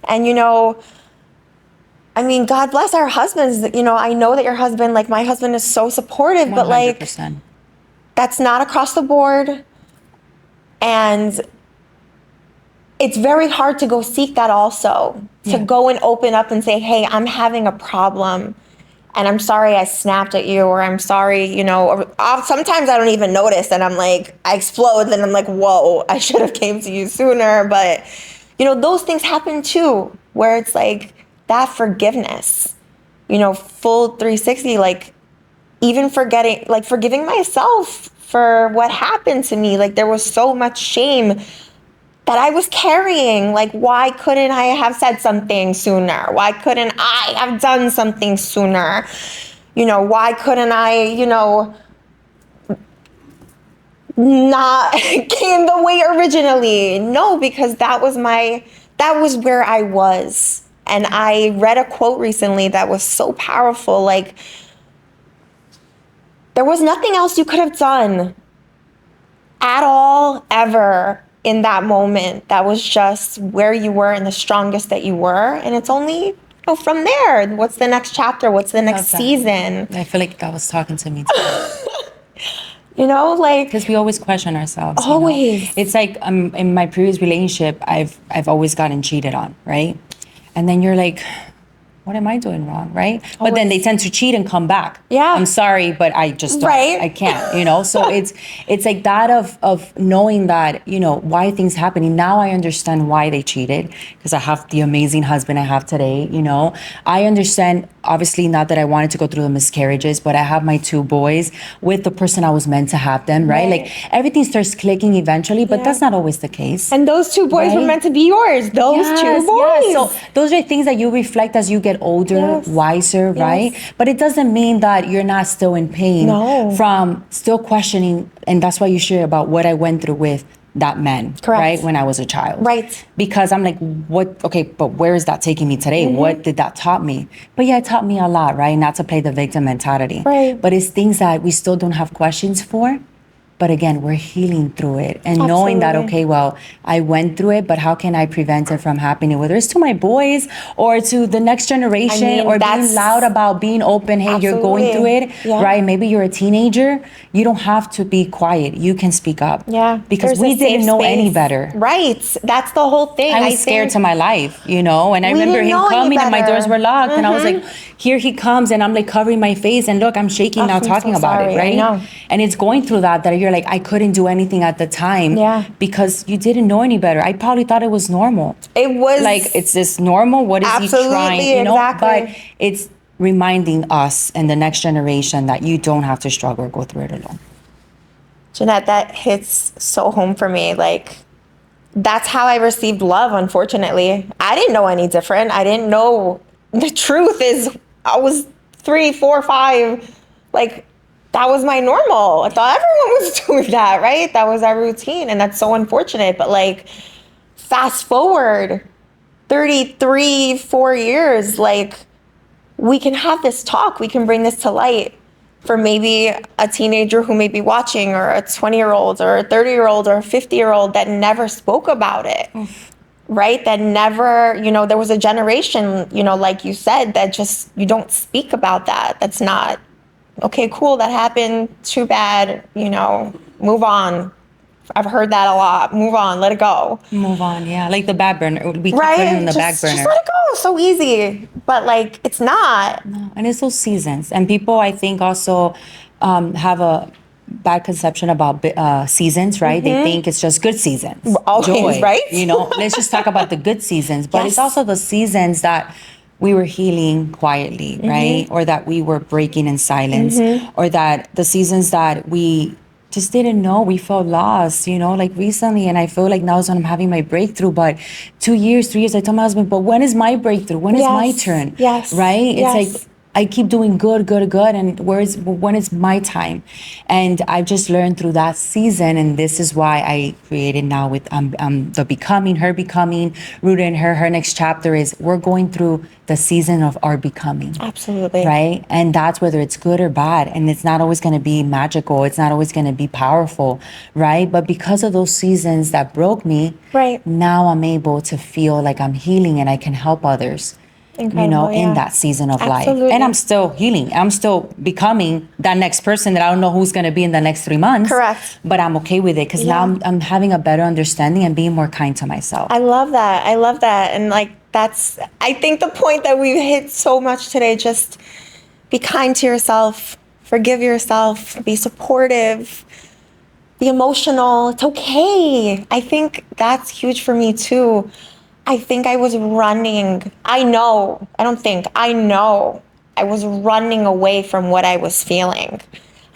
And, you know, I mean, God bless our husbands. You know, I know that your husband, like my husband, is so supportive, 100%. But like, that's not across the board. And it's very hard to go seek that also, to go and open up and say, hey, I'm having a problem and I'm sorry I snapped at you, or I'm sorry, you know, or sometimes I don't even notice and I'm like, I explode and I'm like, whoa, I should have came to you sooner. But, you know, those things happen too, where it's like that forgiveness, you know, full 360, like even forgiving myself for what happened to me. Like, there was so much shame that I was carrying. Like, why couldn't I have said something sooner? Why couldn't I have done something sooner? You know, why couldn't I, you know, not gain the weight originally? No, because that was where I was. And I read a quote recently that was so powerful. Like, there was nothing else you could have done at all, ever, in that moment. That was just where you were and the strongest that you were. And it's only, you know, from there. What's the next chapter? What's the next season? I feel like God was talking to me today. You know, like, because we always question ourselves. Always. You know? It's like in my previous relationship, I've always gotten cheated on, right? And then you're like, what am I doing wrong, right? Always. But then they tend to cheat and come back. Yeah. I'm sorry, but I just don't. I can't, you know? So it's like that of knowing that, you know, why things happening. Now I understand why they cheated, because I have the amazing husband I have today, you know? I understand, obviously, not that I wanted to go through the miscarriages, but I have my 2 boys with the person I was meant to have them, right? Like, everything starts clicking eventually, but that's not always the case. And those 2 boys were meant to be yours. Those 2 boys. Yes. So those are things that you reflect as you get older, wiser, right? But it doesn't mean that you're not still in pain from still questioning. And that's why you share about what I went through with that man, right? When I was a child. Right. Because I'm like, but where is that taking me today? What did that taught me? But yeah, it taught me a lot, right? Not to play the victim mentality. Right. But it's things that we still don't have questions for. But again, we're healing through it and knowing that, okay, well, I went through it, but how can I prevent it from happening, whether it's to my boys or to the next generation, or being loud about being open. Hey, you're going through it, right? Maybe you're a teenager. You don't have to be quiet. You can speak up. Yeah. Because we didn't know any better. Right. That's the whole thing. I was scared to my life, you know, and I remember him coming and my doors were locked and I was like, here he comes, and I'm like covering my face and look, I'm shaking now talking about it, right? And it's going through that you're like, I couldn't do anything at the time because you didn't know any better. I probably thought it was normal. It was like, it's this normal? What is he trying? You know, but it's reminding us and the next generation that you don't have to struggle or go through it alone. Jeanette, that hits so home for me. Like, that's how I received love, unfortunately. I didn't know any different. I didn't know. The truth is, I was 3, 4, 5, like, that was my normal. I thought everyone was doing that, right? That was our routine. And that's so unfortunate. But like, fast forward 33, 4 years, like, we can have this talk. We can bring this to light for maybe a teenager who may be watching, or a 20-year-old or a 30-year-old or a 50-year-old that never spoke about it. Right? That never, there was a generation, like you said, that just, you don't speak about that. That's not, okay, cool, that happened, too bad, move on. I've heard that a lot. Move on, let it go. Move on, yeah. Like the back burner. We keep Right? putting it in the back burner. Just let it go. So easy. But like, it's not. No, and it's those seasons. And people, I think, also have a bad conception about seasons, right? They think it's just good seasons. Always, joy, right? Let's just talk about the good seasons. But Yes. it's also the seasons that we were healing quietly, right? Or that we were breaking in silence, or that the seasons that we just didn't know, we felt lost, like recently. And I feel like now is when I'm having my breakthrough. But 2 years, 3 years, I told my husband, but when is my breakthrough? When is my turn? Yes. Right? Yes. It's like, I keep doing good, and when is my time? And I've just learned through that season, and this is why I created now with the becoming, her becoming, rooted in her next chapter is we're going through the season of our becoming. Absolutely. Right? And that's whether it's good or bad, and it's not always going to be magical, it's not always going to be powerful, right? But because of those seasons that broke me, right, now I'm able to feel like I'm healing and I can help others. Incredible, in that season of Absolutely. life. And I'm still healing. I'm still becoming that next person that I don't know who's going to be in the next 3 months. Correct. But I'm okay with it because now I'm having a better understanding and being more kind to myself. I love that. And like, I think the point that we hit so much today, just be kind to yourself, forgive yourself, be supportive, be emotional. It's okay. I think that's huge for me too. I think I was running. I know I was running away from what I was feeling.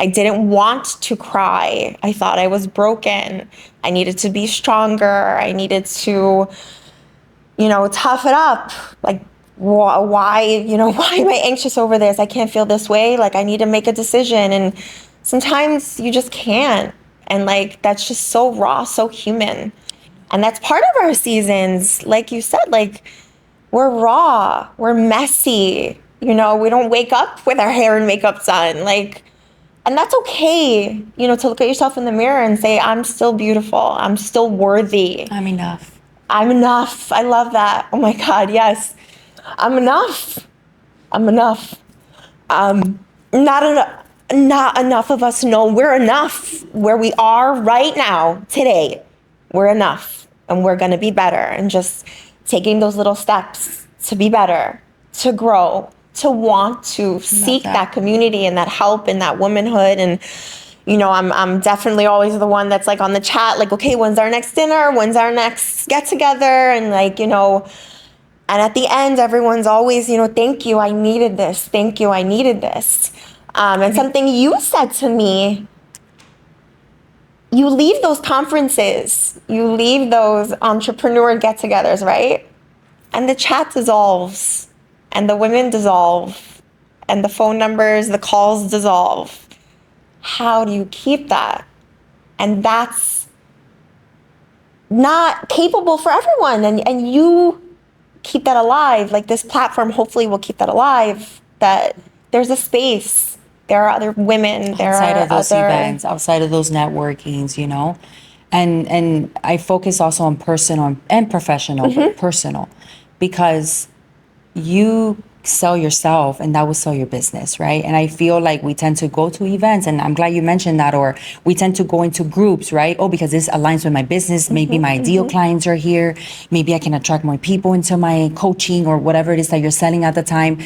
I didn't want to cry. I thought I was broken. I needed to be stronger. I needed to, tough it up. Like, why, why am I anxious over this? I can't feel this way. Like, I need to make a decision. And sometimes you just can't. And like, that's just so raw, so human. And that's part of our seasons. Like you said, like, we're raw, we're messy. We don't wake up with our hair and makeup done. Like, and that's okay, to look at yourself in the mirror and say, I'm still beautiful. I'm still worthy. I'm enough. I'm enough. I love that. Oh my God, yes. I'm enough. I'm enough. Not enough of us know we're enough where we are right now, today. We're enough, and we're going to be better, and just taking those little steps to be better, to grow, to want to seek that community and that help and that womanhood. And, I'm definitely always the one that's like on the chat, like, okay, when's our next dinner? When's our next get together? And like, and at the end, everyone's always, thank you, I needed this. Thank you, I needed this. And something you said to me, you leave those conferences, you leave those entrepreneur get-togethers, right? And the chat dissolves, and the women dissolve, and the phone numbers, the calls dissolve. How do you keep that? And that's not capable for everyone. And you keep that alive. Like, this platform hopefully will keep that alive, that there's a space. There are other women. Outside of those events, outside of those networkings, and I focus also on personal and professional, but personal, because you sell yourself and that will sell your business, right? And I feel like we tend to go to events, and I'm glad you mentioned that, or we tend to go into groups, right? Oh, because this aligns with my business. Maybe my ideal clients are here. Maybe I can attract more people into my coaching or whatever it is that you're selling at the time.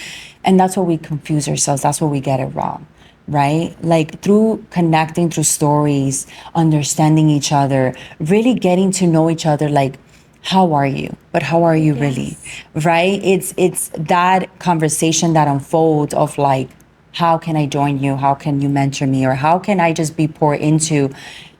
And that's where we confuse ourselves. That's where we get it wrong, right? Like, through connecting through stories, understanding each other, really getting to know each other, like, how are you? But how are you really? Right? It's that conversation that unfolds of like, how can I join you? How can you mentor me? Or how can I just be poured into?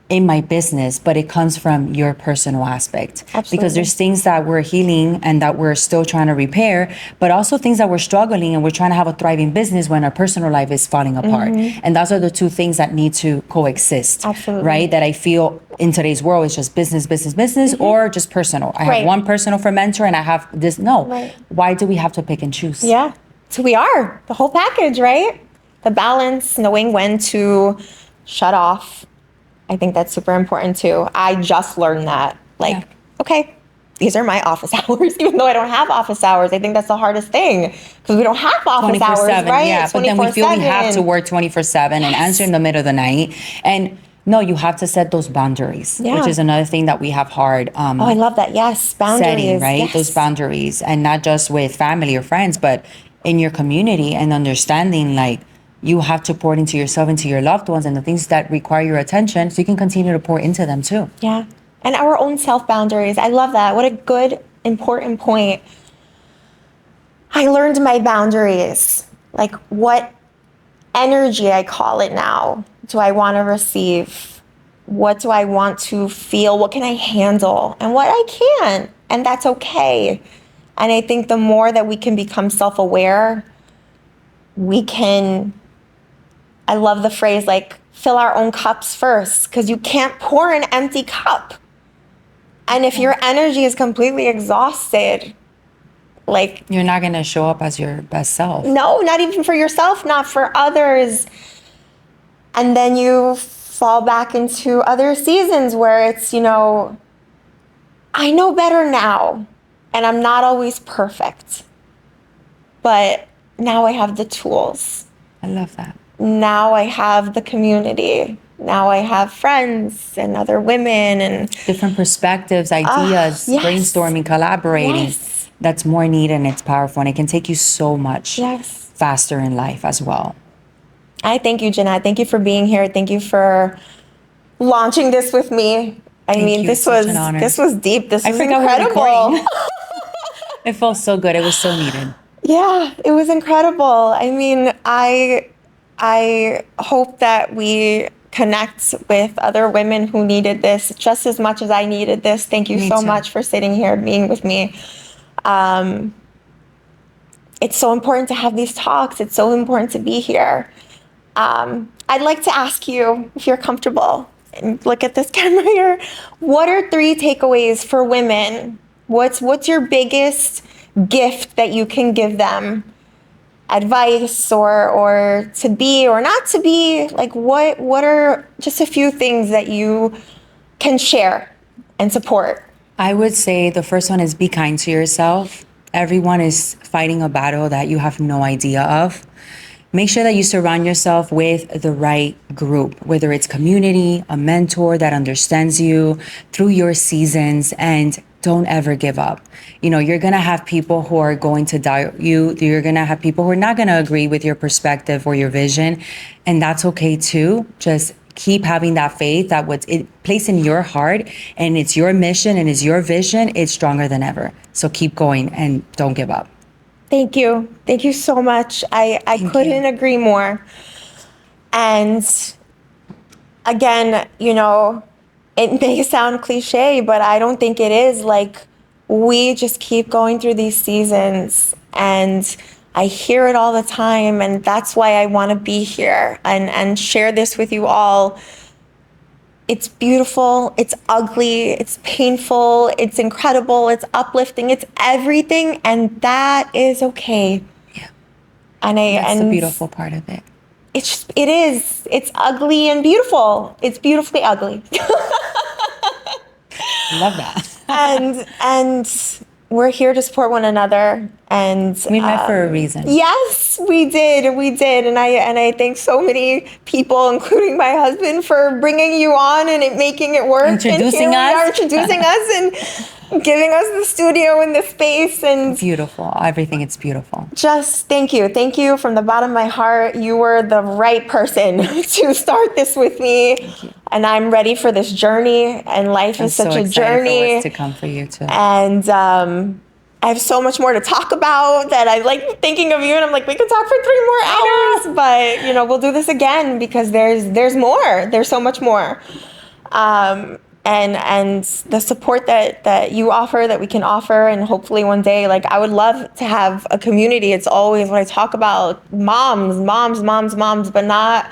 in my business, but it comes from your personal aspect. Absolutely. Because there's things that we're healing and that we're still trying to repair, but also things that we're struggling and we're trying to have a thriving business when our personal life is falling apart. And those are the two things that need to coexist. Absolutely. Right? That I feel in today's world is just business, business, business, or just personal. I have one personal for mentor and I have this. No. Why do we have to pick and choose? Yeah. So we are the whole package, right? The balance, knowing when to shut off. I think that's super important too. I just learned that. Like, okay, these are my office hours, even though I don't have office hours. I think that's the hardest thing because we don't have office hours, right? Yeah, but then we feel we have to work 24/7 and answer in the middle of the night. And no, you have to set those boundaries, which is another thing that we have hard. I love that. Yes, boundaries. Setting, right? Those boundaries, and not just with family or friends, but in your community, and understanding like you have to pour into yourself, into your loved ones, and the things that require your attention, so you can continue to pour into them too. Yeah, and our own self boundaries. I love that. What a good, important point. I learned my boundaries, like what energy, I call it now, do I want to receive? What do I want to feel? What can I handle? And what I can't. And that's okay. And I think the more that we can become self-aware, we can, I love the phrase, like, fill our own cups first, because you can't pour an empty cup. And if your energy is completely exhausted, like, you're not going to show up as your best self. No, not even for yourself, not for others. And then you fall back into other seasons where it's, you know, I know better now, and I'm not always perfect, but now I have the tools. I love that. Now I have the community. Now I have friends and other women and different perspectives, ideas, brainstorming, collaborating. That's more neat and it's powerful, and it can take you so much faster in life as well. I thank you, Jeanette. Thank you for being here. Thank you for launching this with me. I mean, this was deep. This was incredible. It felt so good. It was so needed. Yeah, it was incredible. I mean, I hope that we connect with other women who needed this just as much as I needed this. Thank you so much for sitting here, being with me. It's so important to have these talks. It's so important to be here. I'd like to ask you, if you're comfortable, and look at this camera here, what are 3 takeaways for women? What's your biggest gift that you can give them? Advice or to be or not to be? Like, what are just a few things that you can share and support? I would say the first one is be kind to yourself. Everyone is fighting a battle that you have no idea of. Make sure that you surround yourself with the right group, whether it's community, a mentor that understands you through your seasons, and don't ever give up. You know, you're going to have people who are going to doubt you. You're going to have people who are not going to agree with your perspective or your vision. And that's okay too. Just keep having that faith that what's placed in your heart and it's your mission and it's your vision, it's stronger than ever. So keep going and don't give up. Thank you. Thank you so much. I couldn't agree more. And again, you know, it may sound cliche, but I don't think it is. Like, we just keep going through these seasons, and I hear it all the time, and that's why I want to be here and share this with you all. It's beautiful, it's ugly, it's painful, it's incredible, it's uplifting, it's everything, and that is okay. Yeah. That's the beautiful part of it. It is. It's ugly and beautiful. It's beautifully ugly. Love that. and we're here to support one another, and we met for a reason. Yes, we did, and I thank so many people, including my husband, for bringing you on and making it work. Introducing us and giving us the studio and the space. And beautiful, everything. It's beautiful. Just thank you from the bottom of my heart. You were the right person to start this with me. Thank you. And I'm ready for this journey, and life is such a journey. For what's to come for you too. And I have so much more to talk about that I like thinking of you, and I'm like, we could talk for 3 more hours, but you know, we'll do this again because there's more. There's so much more. And the support that you offer, that we can offer, and hopefully one day, like, I would love to have a community. It's always when I talk about moms, but not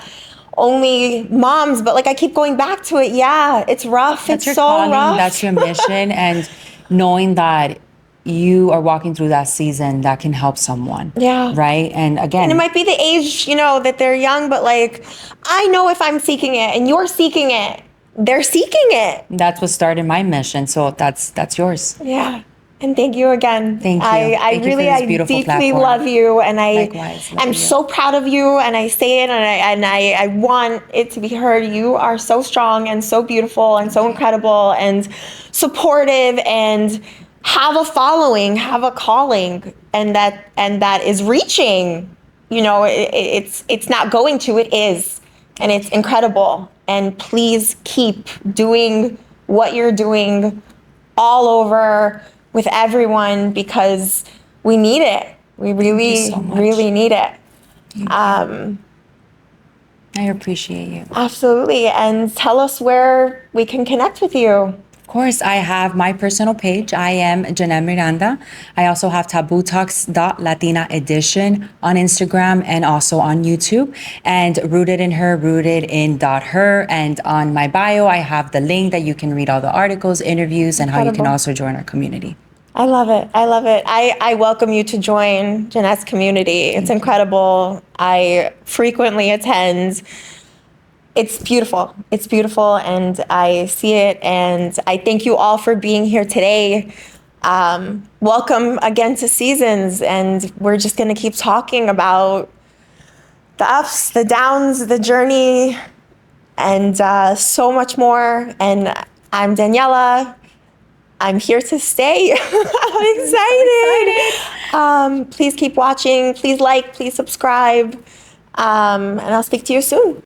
only moms, but like I keep going back to it. Yeah, it's rough. That's It's your so calling, rough. that's your mission, and knowing that you are walking through that season that can help someone. Yeah. Right? And again, And it might be the age, that they're young, but like, I know if I'm seeking it and you're seeking it, they're seeking it. that's what started my mission. So that's yours. Yeah. And thank you again. Thank you. I Thank you for really, this I beautiful deeply platform. love you, and Likewise, love I'm you. so proud of you, and I say it, and I want it to be heard. You are so strong and so beautiful and so incredible and supportive, and have a following, have a calling, and that is reaching. It's not going to, it is, and it's incredible. And please keep doing what you're doing all over with everyone, because we need it. We really, so much. really need it. I appreciate you. Absolutely. And tell us where we can connect with you. Of course, I have my personal page. I am Jeanette Miranda. I also have tabootalks.latina edition on Instagram and also on YouTube. And Rooted in Her, rooted in .her. And on my bio, I have the link that you can read all the articles, interviews, and how you can Incredible. also join our community. I love it. I love it. I welcome you to join Jeanette's community. It's incredible. I frequently attend. It's beautiful. It's beautiful, and I see it, and I thank you all for being here today. Welcome again to Seasons, and we're just going to keep talking about the ups, the downs, the journey, and so much more. And I'm Daniela. I'm here to stay. I'm excited. Please keep watching. Please like, please subscribe. And I'll speak to you soon.